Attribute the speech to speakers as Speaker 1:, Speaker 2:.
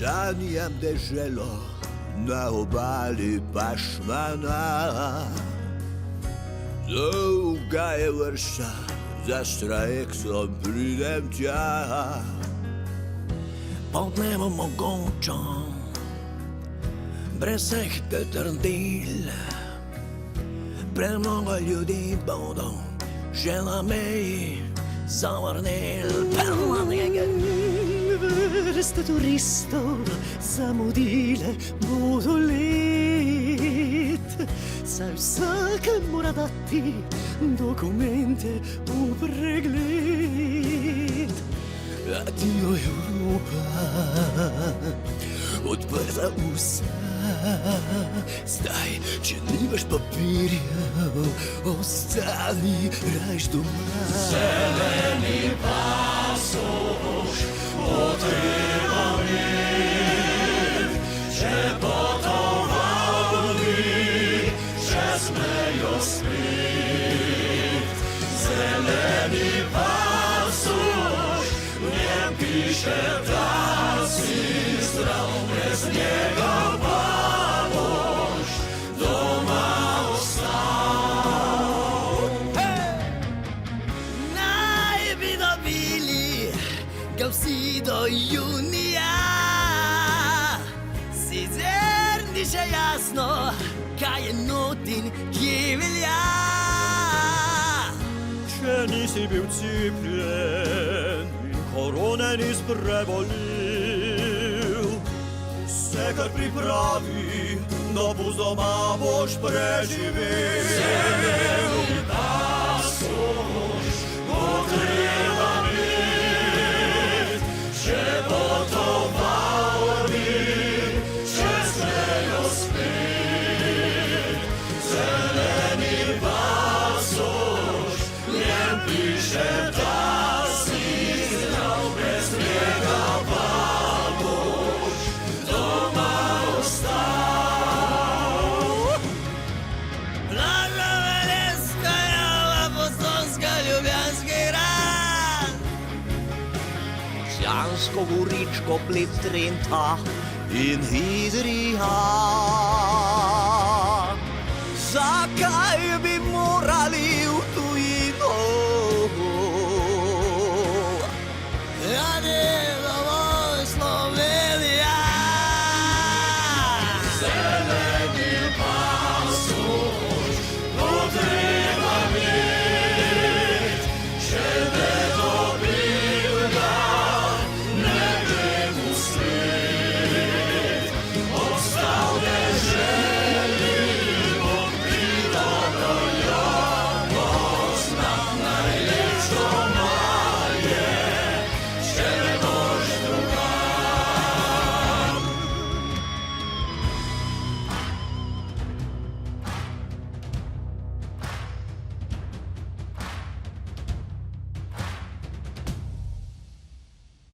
Speaker 1: Sanjam deželo na obali Pašmana. Dolga je vrsta, za trajektom pridem tja.
Speaker 2: Pod nebom mogočo, brez vseh trdil, premnogo ljudi bodo že na meji zavrnili. Vrste turistov zamudile bodo let, saj vsak mora dati dokumente v pregled. Adijo Evropa, odprta vsa. Zdaj, če nimaš papirjev, ostani rajš doma.
Speaker 3: Zeleni pasoš bo treba imeti, če potovalni čez mejo spet. Zeleni pasoš, v njem piše, da si zdrav, brez njega pa boš doma ostal.
Speaker 2: Naj bi dobili ga vsi do junija, sicer ni še jasno, kaj je not in kje velja.
Speaker 3: Če nisi bil cepljen in korone nis prebolil, vse kar pripravi, dopust doma boš preživel. Zeleni pasoš bo treba imeti, če potovalni čez mejo spet. Zeleni pasoš, v njem piše, da si zdrav, brez njega pa boš doma ostal.
Speaker 2: Blaža Velenjska, Apostolska, Ljubljanski grad, Šjansko, Goričko, Bled, Trenta in Idrija. Zakaj bi